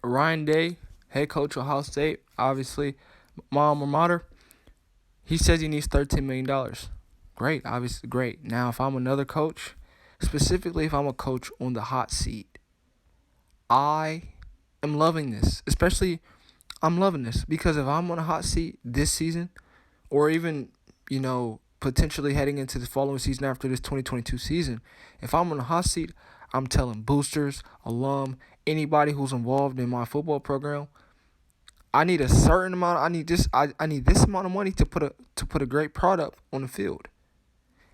Ryan Day, head coach of Ohio State, obviously, my alma mater, he says he needs $13 million. Great, obviously great. Now, if I'm another coach, specifically if I'm a coach on the hot seat, I am loving this. Especially, I'm loving this because if I'm on a hot seat this season, or even, potentially heading into the following season after this 2022 season, if I'm on a hot seat, I'm telling boosters, alum, anybody who's involved in my football program, I need a certain amount. I need this amount of money to put a great product on the field.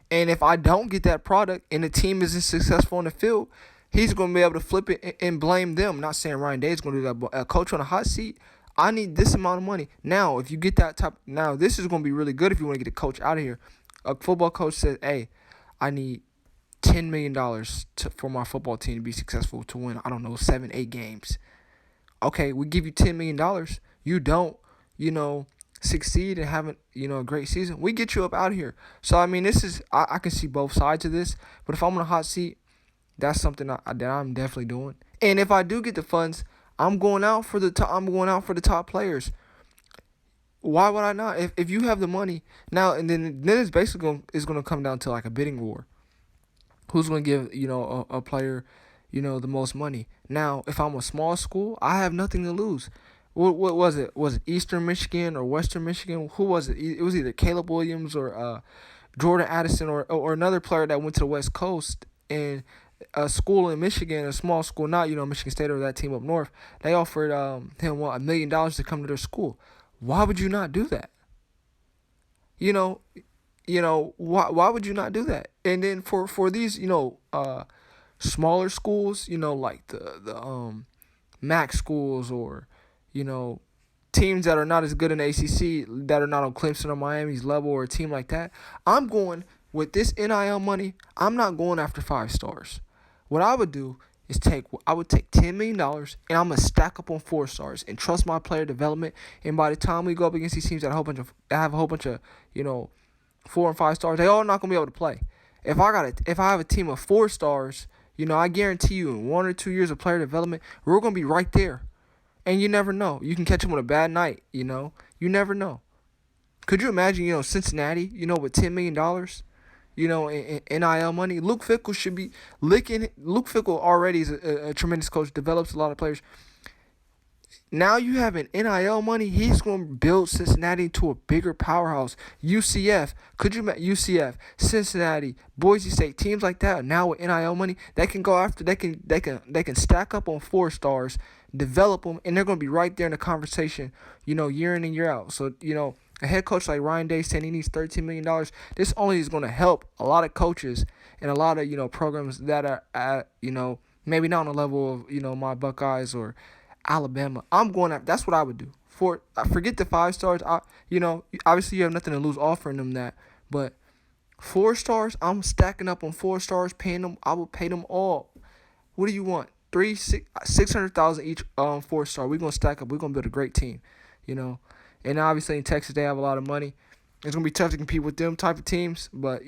And if I don't get that product and the team isn't successful on the field, he's going to be able to flip it and blame them. Not saying Ryan Day is going to do that, but a coach on a hot seat, I need this amount of money. Now, if you get that type, now this is going to be really good if you want to get a coach out of here. A football coach says, hey, I need $10 million for my football team to be successful, to win, 7, 8 games. Okay, we give you $10 million. You don't, succeed and haven't, a great season. We get you up out of here. So, this is, I can see both sides of this. But if I'm on a hot seat, that's something that I'm definitely doing. And if I do get the funds, I'm going out for the top players. Why would I not? If you have the money now, and then it's basically going to come down to like a bidding war. Who's going to give a player the most money? Now, if I'm a small school, I have nothing to lose. What was it? Was it Eastern Michigan or Western Michigan? Who was it? It was either Caleb Williams or Jordan Addison or another player that went to the West Coast, and a school in Michigan, a small school, not Michigan State or that team up north. They offered him $1 million to come to their school. Why would you not do that? Why would you not do that? And then for these smaller schools, like the MAC schools, or teams that are not as good in the ACC, that are not on Clemson or Miami's level, or a team like that, I'm going with this NIL money. I'm not going after 5 stars. What I would do is I would take $10 million and I'm gonna stack up on 4 stars and trust my player development. And by the time we go up against these teams that have a whole bunch of 4 and 5 stars, they all not gonna be able to play. If I have a team of 4 stars, I guarantee you in 1 or 2 years of player development, we're gonna be right there. And you never know. You can catch them on a bad night. You never know. Could you imagine? Cincinnati. With $10 million. In NIL money. Luke Fickell should be licking. Luke Fickell already is a tremendous coach. Develops a lot of players. Now you have an NIL money. He's going to build Cincinnati into a bigger powerhouse. UCF. Could you imagine UCF, Cincinnati, Boise State, teams like that? Now with NIL money, they can go after. They can stack up on 4 stars, develop them, and they're going to be right there in the conversation. Year in and year out. So a head coach like Ryan Day saying he needs $13 million. This only is going to help a lot of coaches and a lot of programs that are at maybe not on the level of my Buckeyes or Alabama. That's what I would do. Forget the 5 stars. Obviously you have nothing to lose offering them that, but 4 stars, I'm stacking up on 4 stars, paying them. I will pay them all. What do you want? 600,000 each 4 star. We're gonna stack up. We're gonna build a great team. And obviously in Texas they have a lot of money. It's gonna be tough to compete with them type of teams, but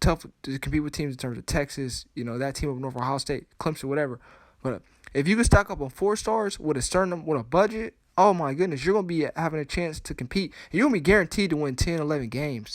tough to compete with teams in terms of Texas. That team of North Ohio State, Clemson, whatever. But if you can stack up on 4 stars with a budget, oh my goodness, you're gonna be having a chance to compete. And you're gonna be guaranteed to win 10, 11 games.